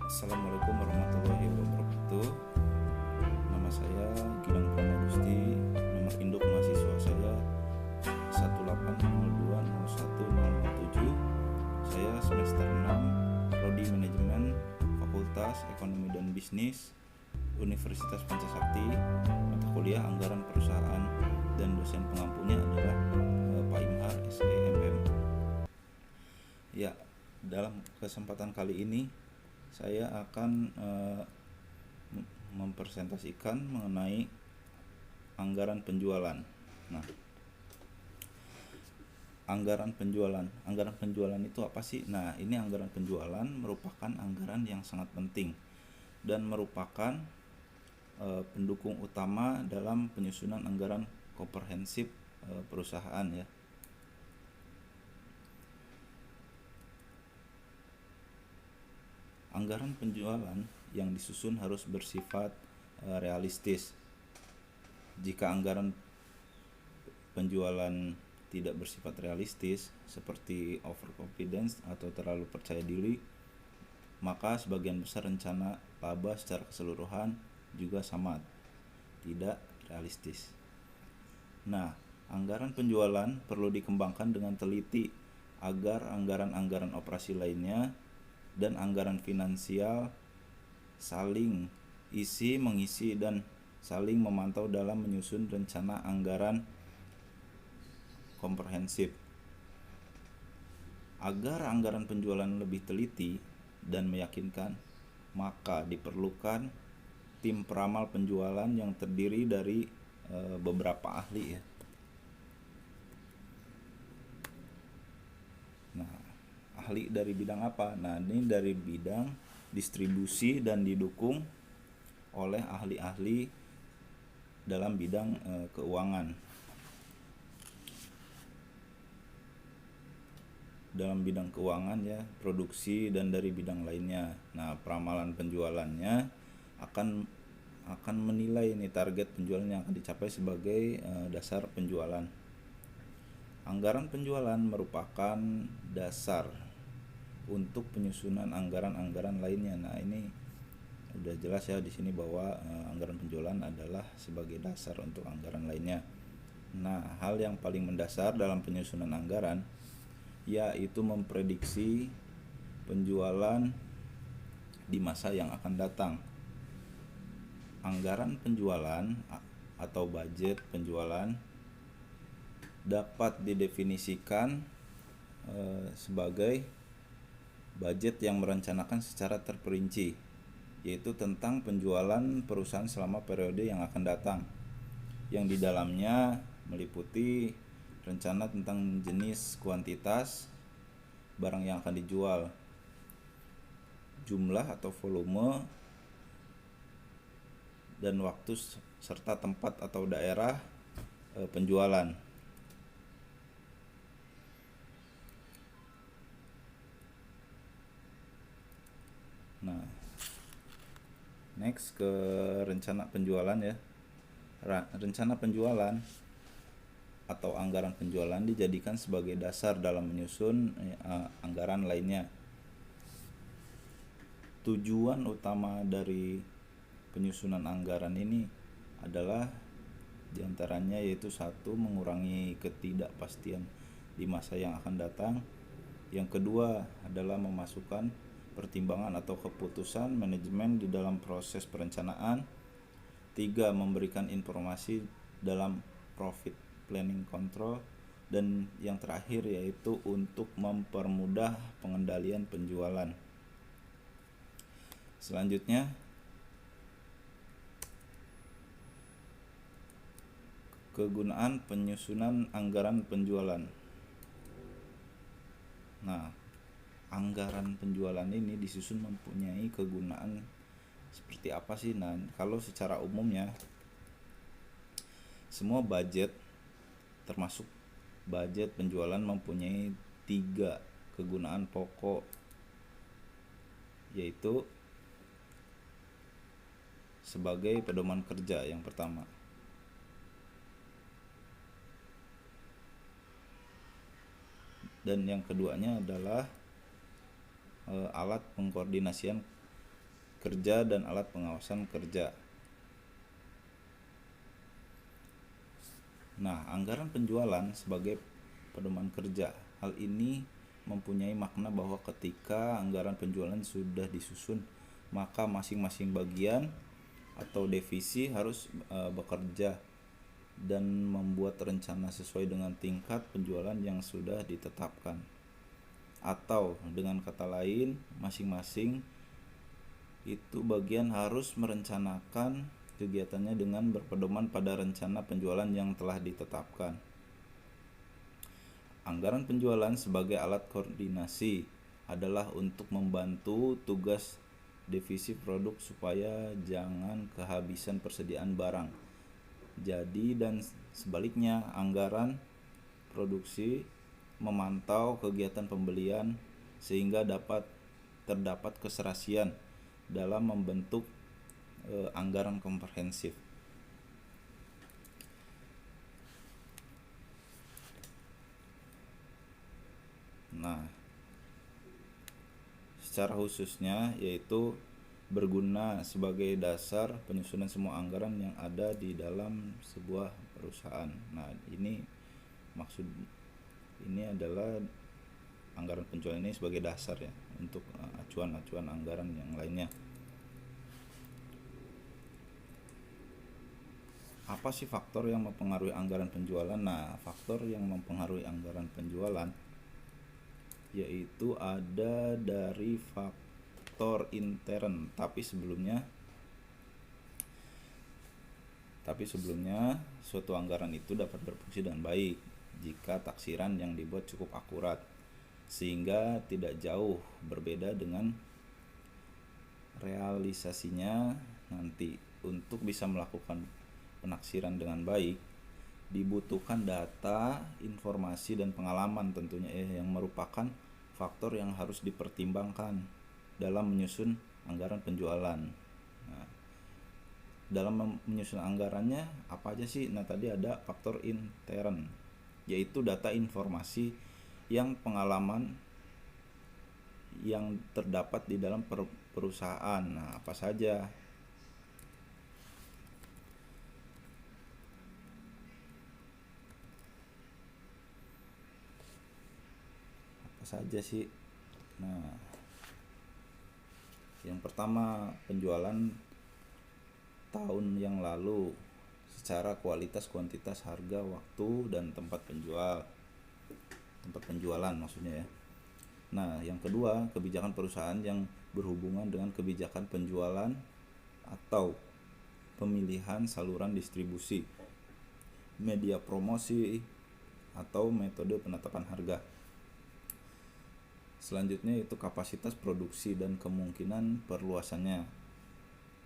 Assalamualaikum warahmatullahi wabarakatuh. Nama saya Gilang Pranagusti. Nomor induk mahasiswa saya 180201007. Saya semester 6, Prodi Manajemen, Fakultas Ekonomi dan Bisnis, Universitas Pancasakti. Mata kuliah Anggaran Perusahaan, dan dosen pengampunya adalah Pak Imhar SEMM. Ya, dalam kesempatan kali ini saya akan mempresentasikan mengenai anggaran penjualan. Nah, anggaran penjualan itu apa sih? Nah, ini anggaran penjualan merupakan anggaran yang sangat penting dan merupakan pendukung utama dalam penyusunan anggaran komprehensif perusahaan ya. Anggaran penjualan yang disusun harus bersifat realistis. Jika anggaran penjualan tidak bersifat realistis, seperti overconfidence atau terlalu percaya diri, maka sebagian besar rencana laba secara keseluruhan juga sama tidak realistis. Nah, anggaran penjualan perlu dikembangkan dengan teliti agar anggaran-anggaran operasi lainnya dan anggaran finansial saling mengisi dan saling memantau dalam menyusun rencana anggaran komprehensif. Agar anggaran penjualan lebih teliti dan meyakinkan, maka diperlukan tim peramal penjualan yang terdiri dari beberapa ahli ya. Nah, ahli dari bidang apa? Nah, ini dari bidang distribusi dan didukung oleh ahli-ahli dalam bidang keuangan. Dalam bidang keuangan ya, produksi dan dari bidang lainnya. Nah, peramalan penjualannya akan menilai ini target penjualan yang akan dicapai sebagai dasar penjualan. Anggaran penjualan merupakan dasar untuk penyusunan anggaran-anggaran lainnya. Nah, ini udah jelas ya di sini bahwa anggaran penjualan adalah sebagai dasar untuk anggaran lainnya. Nah, hal yang paling mendasar dalam penyusunan anggaran yaitu memprediksi penjualan di masa yang akan datang. Anggaran penjualan atau budget penjualan dapat didefinisikan sebagai budget yang merencanakan secara terperinci, yaitu tentang penjualan perusahaan selama periode yang akan datang, yang di dalamnya meliputi rencana tentang jenis, kuantitas barang yang akan dijual, jumlah atau volume, dan waktu serta tempat atau daerah penjualan. Nah, next ke rencana penjualan ya. Rencana penjualan atau anggaran penjualan dijadikan sebagai dasar dalam menyusun anggaran lainnya. Tujuan utama dari penyusunan anggaran ini adalah diantaranya yaitu satu, mengurangi ketidakpastian di masa yang akan datang. Yang kedua adalah memasukkan pertimbangan atau keputusan manajemen di dalam proses perencanaan. Tiga, memberikan informasi dalam profit planning control. Dan yang terakhir yaitu untuk mempermudah pengendalian penjualan. Selanjutnya, kegunaan penyusunan anggaran penjualan. Nah, anggaran penjualan ini disusun mempunyai kegunaan seperti apa sih? Nah, kalau secara umumnya semua budget termasuk budget penjualan mempunyai 3 kegunaan pokok, yaitu sebagai pedoman kerja yang pertama. Dan yang keduanya adalah alat pengkoordinasian kerja dan alat pengawasan kerja. Nah, anggaran penjualan sebagai pedoman kerja. Hal ini mempunyai makna bahwa ketika anggaran penjualan sudah disusun, maka masing-masing bagian atau divisi harus bekerja dan membuat rencana sesuai dengan tingkat penjualan yang sudah ditetapkan. Atau dengan kata lain, masing-masing itu bagian harus merencanakan kegiatannya dengan berpedoman pada rencana penjualan yang telah ditetapkan. Anggaran penjualan sebagai alat koordinasi adalah untuk membantu tugas divisi produk supaya jangan kehabisan persediaan barang. Jadi dan sebaliknya, anggaran produksi memantau kegiatan pembelian sehingga terdapat keserasian dalam membentuk anggaran komprehensif. Nah, secara khususnya yaitu berguna sebagai dasar penyusunan semua anggaran yang ada di dalam sebuah perusahaan. Nah, ini adalah anggaran penjualan ini sebagai dasar ya untuk acuan-acuan anggaran yang lainnya. Apa sih faktor yang mempengaruhi anggaran penjualan? Nah, faktor yang mempengaruhi anggaran penjualan yaitu ada dari faktor intern, tapi sebelumnya suatu anggaran itu dapat berfungsi dengan baik jika taksiran yang dibuat cukup akurat sehingga tidak jauh berbeda dengan realisasinya nanti. Untuk bisa melakukan penaksiran dengan baik dibutuhkan data, informasi, dan pengalaman tentunya yang merupakan faktor yang harus dipertimbangkan dalam menyusun anggaran penjualan. Nah, dalam menyusun anggarannya apa aja sih? Nah, tadi ada faktor intern, yaitu data, informasi, yang pengalaman yang terdapat di dalam perusahaan. Nah, apa saja? Sih. Nah, yang pertama, penjualan tahun yang lalu secara kualitas, kuantitas, harga, waktu, dan tempat penjualan maksudnya ya. Nah, yang kedua, kebijakan perusahaan yang berhubungan dengan kebijakan penjualan atau pemilihan saluran distribusi, media promosi, atau metode penetapan harga. Selanjutnya itu kapasitas produksi dan kemungkinan perluasannya.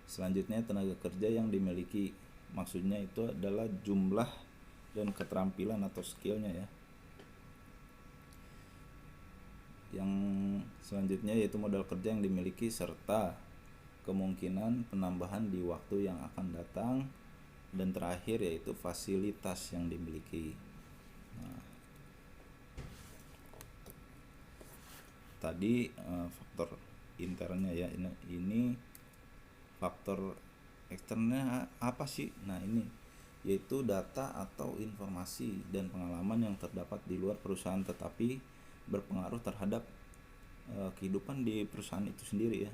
Selanjutnya tenaga kerja yang dimiliki, maksudnya itu adalah jumlah dan keterampilan atau skillnya ya. Yang selanjutnya yaitu modal kerja yang dimiliki serta kemungkinan penambahan di waktu yang akan datang. Dan terakhir yaitu fasilitas yang dimiliki. Nah, tadi faktor internnya ya, ini faktor eksternnya apa sih? Nah, ini yaitu data atau informasi dan pengalaman yang terdapat di luar perusahaan tetapi berpengaruh terhadap kehidupan di perusahaan itu sendiri ya.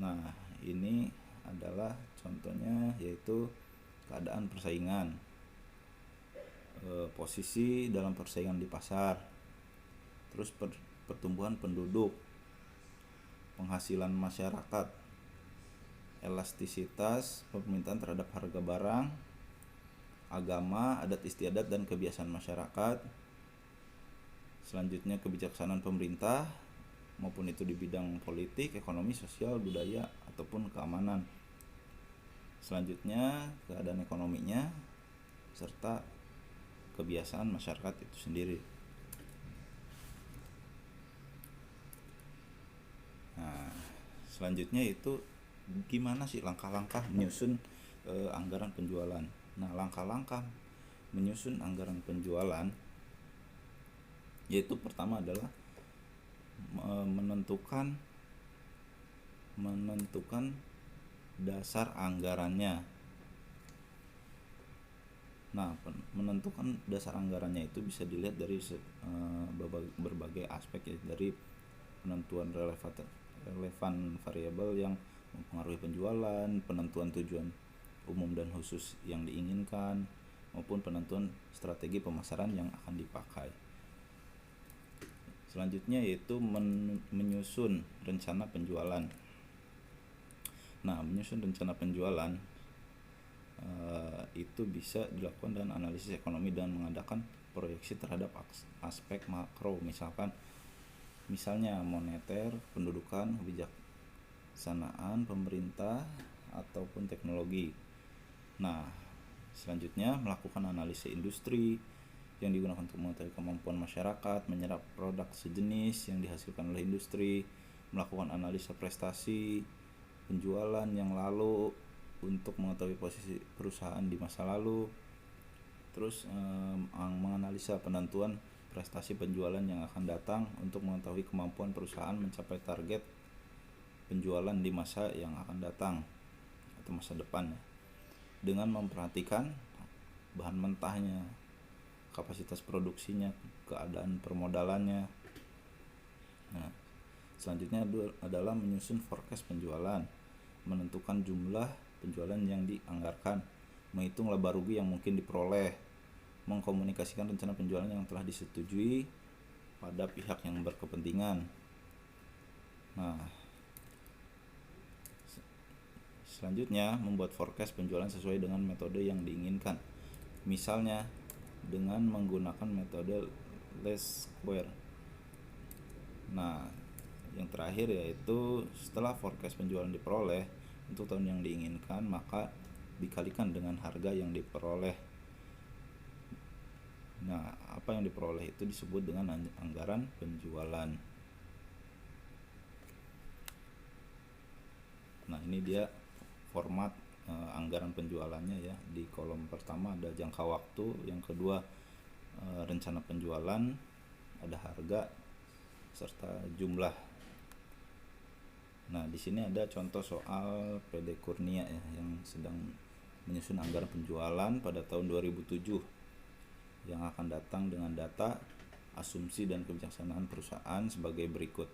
Nah, ini adalah contohnya yaitu keadaan persaingan, posisi dalam persaingan di pasar, terus pertumbuhan penduduk, penghasilan masyarakat, elastisitas permintaan terhadap harga barang, agama, adat istiadat dan kebiasaan masyarakat. Selanjutnya kebijaksanaan pemerintah maupun itu di bidang politik, ekonomi, sosial, budaya ataupun keamanan. Selanjutnya keadaan ekonominya serta kebiasaan masyarakat itu sendiri. Nah, selanjutnya itu gimana sih langkah-langkah menyusun anggaran penjualan. Nah, langkah-langkah menyusun anggaran penjualan yaitu pertama adalah menentukan menentukan dasar anggarannya. Nah, menentukan dasar anggarannya itu bisa dilihat dari berbagai aspek ya, dari penentuan relevan variabel yang mempengaruhi penjualan, penentuan tujuan umum dan khusus yang diinginkan, maupun penentuan strategi pemasaran yang akan dipakai. Selanjutnya yaitu menyusun rencana penjualan. Nah, menyusun rencana penjualan itu bisa dilakukan dengan analisis ekonomi dan mengadakan proyeksi terhadap aspek makro, misalnya moneter, pendudukan, kebijaksanaan pemerintah, ataupun teknologi. Nah, selanjutnya melakukan analisis industri yang digunakan untuk mengetahui kemampuan masyarakat menyerap produk sejenis yang dihasilkan oleh industri, melakukan analisa prestasi penjualan yang lalu untuk mengetahui posisi perusahaan di masa lalu, terus menganalisa penentuan prestasi penjualan yang akan datang untuk mengetahui kemampuan perusahaan mencapai target penjualan di masa yang akan datang atau masa depan ya, dengan memperhatikan bahan mentahnya, kapasitas produksinya, keadaan permodalannya. Nah, selanjutnya adalah menyusun forecast penjualan, menentukan jumlah penjualan yang dianggarkan, menghitung laba rugi yang mungkin diperoleh, mengkomunikasikan rencana penjualan yang telah disetujui pada pihak yang berkepentingan. Nah, selanjutnya membuat forecast penjualan sesuai dengan metode yang diinginkan, misalnya dengan menggunakan metode least square. Nah, yang terakhir yaitu setelah forecast penjualan diperoleh untuk tahun yang diinginkan, maka dikalikan dengan harga yang diperoleh. Nah, apa yang diperoleh itu disebut dengan anggaran penjualan. Nah, ini dia format anggaran penjualannya ya. Di kolom pertama ada jangka waktu, yang kedua rencana penjualan, ada harga serta jumlah. Nah, di sini ada contoh soal PD Kurnia ya, yang sedang menyusun anggaran penjualan pada tahun 2007 yang akan datang dengan data, asumsi dan kebijaksanaan perusahaan sebagai berikut.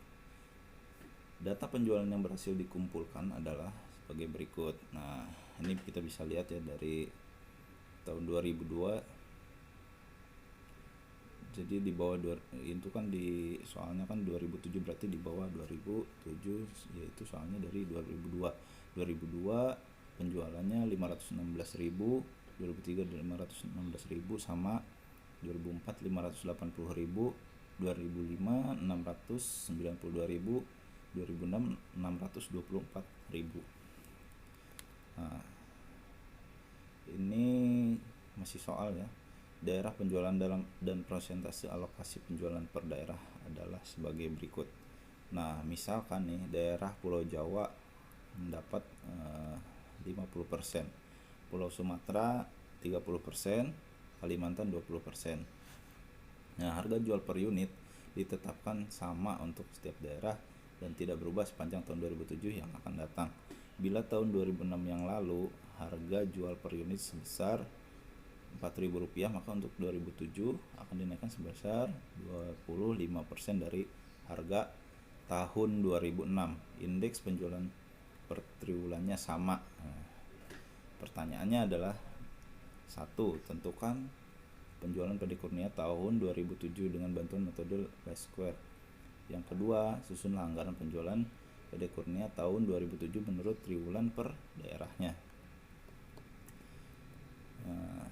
Data penjualan yang berhasil dikumpulkan adalah sebagai berikut. Nah, ini kita bisa lihat ya dari tahun 2002. Jadi di bawah itu kan di soalnya kan 2007, berarti di bawah 2007, yaitu soalnya dari 2002 penjualannya 516.000, 2003 516.000, sama 2004 580.000, 2005 692.000, 2006 624.000. Nah, ini masih soal ya. Daerah penjualan dan persentase alokasi penjualan per daerah adalah sebagai berikut. Nah, misalkan nih daerah Pulau Jawa mendapat 50%, Pulau Sumatera 30%, Kalimantan 20%. Nah, harga jual per unit ditetapkan sama untuk setiap daerah dan tidak berubah sepanjang tahun 2007 yang akan datang. Bila tahun 2006 yang lalu harga jual per unit sebesar Rp4.000, maka untuk 2007 akan dinaikkan sebesar 25% dari harga tahun 2006. Indeks penjualan per triwulannya sama. Nah, pertanyaannya adalah 1. Tentukan penjualan PD Kurnia tahun 2007 dengan bantuan metode least square. Yang kedua, susunlah anggaran penjualan PD Kurnia tahun 2007 menurut triwulan per daerahnya. Nah,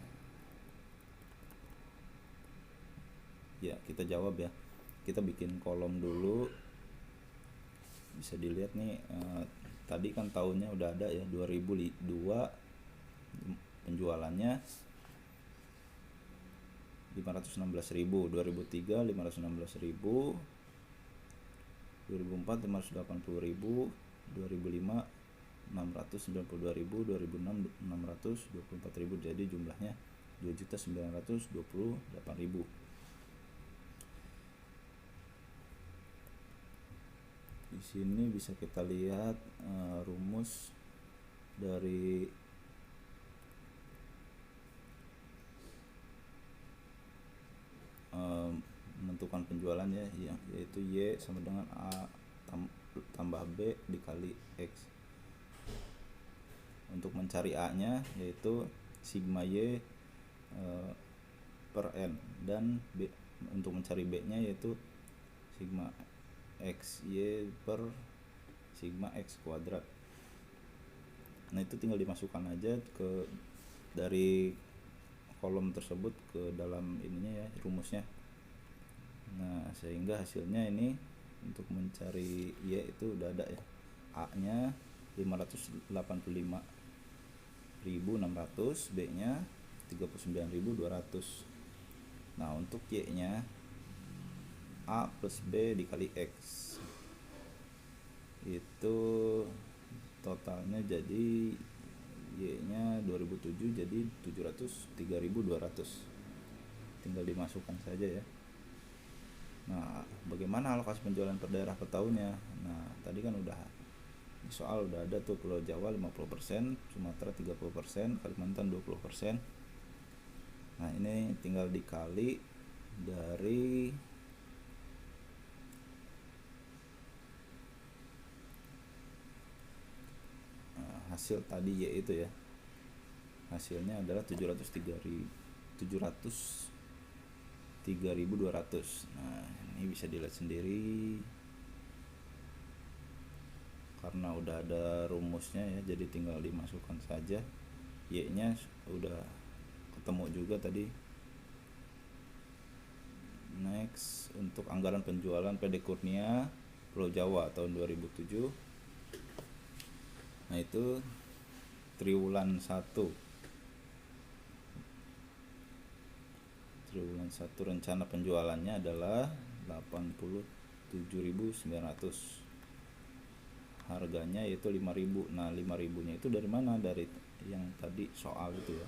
ya, kita jawab ya. Kita bikin kolom dulu. Bisa dilihat nih, tadi kan tahunnya udah ada ya, 2002 penjualannya 516.000, 2003 516.000, 2004 580.000, 2005 692.000, 2006 624.000. Jadi jumlahnya 2.928.000. sini bisa kita lihat rumus dari menentukan penjualan ya, yaitu Y sama dengan A tambah B dikali X. Untuk mencari A nya yaitu sigma Y per N, dan B, untuk mencari B nya yaitu sigma X Y per sigma X kuadrat. Nah itu tinggal dimasukkan aja ke dari kolom tersebut ke dalam ininya ya, rumusnya. Nah sehingga hasilnya ini untuk mencari Y itu udah ada ya, A nya 585.600, B nya 39.200. Nah untuk Y nya A plus B dikali X itu totalnya jadi Y nya 2007 jadi 703.200. Tinggal dimasukkan saja ya. Nah bagaimana alokasi penjualan per daerah per tahunnya? Nah tadi kan udah di soal udah ada tuh, Pulau Jawa 50%, Sumatera 30%, Kalimantan 20%. Nah ini tinggal dikali dari hasil tadi Y itu ya. Hasilnya adalah 703.200. Nah ini bisa dilihat sendiri karena udah ada rumusnya ya, jadi tinggal dimasukkan saja. Y nya udah ketemu juga tadi. Next, untuk anggaran penjualan PD Kurnia Pulau Jawa tahun 2007. Nah itu triwulan 1 rencana penjualannya adalah 87.900. Harganya yaitu 5.000. Nah 5.000 nya itu dari mana? Dari yang tadi soal itu ya.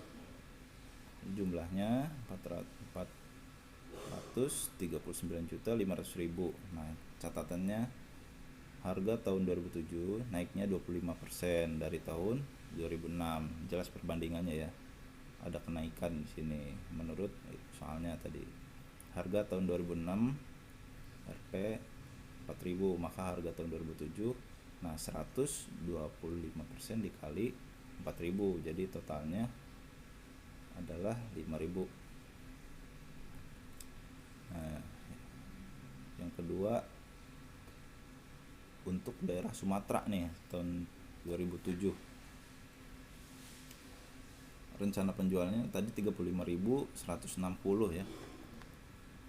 Jumlahnya 439.500.000. Nah catatannya harga tahun 2007 naiknya 25% dari tahun 2006. Jelas perbandingannya ya. Ada kenaikan di sini menurut soalnya tadi. Harga tahun 2006 Rp 4.000, maka harga tahun 2007, nah 125% dikali 4.000, jadi totalnya adalah 5.000. Nah yang kedua untuk daerah Sumatera nih tahun 2007, rencana penjualannya tadi 35.160 ya.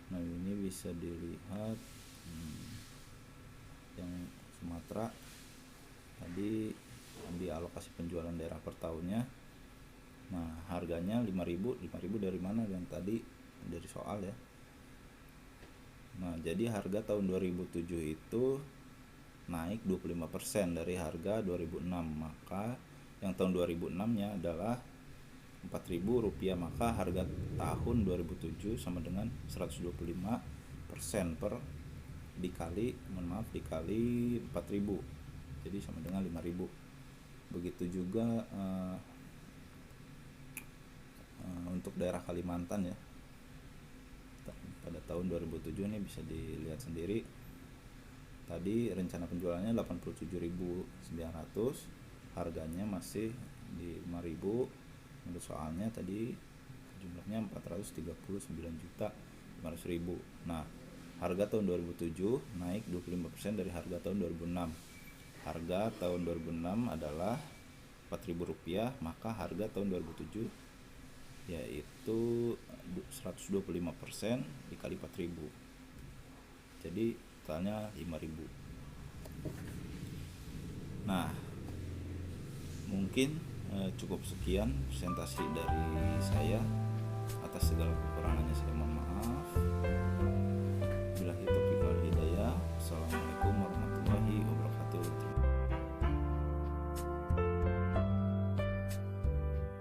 Nah ini bisa dilihat yang Sumatera tadi di alokasi penjualan daerah per tahunnya. Nah harganya 5.000 dari mana? Yang tadi dari soal ya. Nah jadi harga tahun 2007 itu naik 25% dari harga 2006, maka yang tahun 2006 nya adalah Rp4.000, maka harga tahun 2007 sama dengan 125% per dikali 4.000, jadi sama dengan 5.000. Begitu juga untuk daerah Kalimantan ya, pada tahun 2007 ini bisa dilihat sendiri. Tadi rencana penjualannya 87.900, harganya masih di 5.000. Menurut soalnya tadi jumlahnya 439.500.000. Nah harga tahun 2007 naik 25% dari harga tahun 2006. Harga tahun 2006 adalah Rp4.000, maka harga tahun 2007 yaitu 125% dikali 4.000, jadi totalnya 5.000. Nah mungkin cukup sekian presentasi dari saya.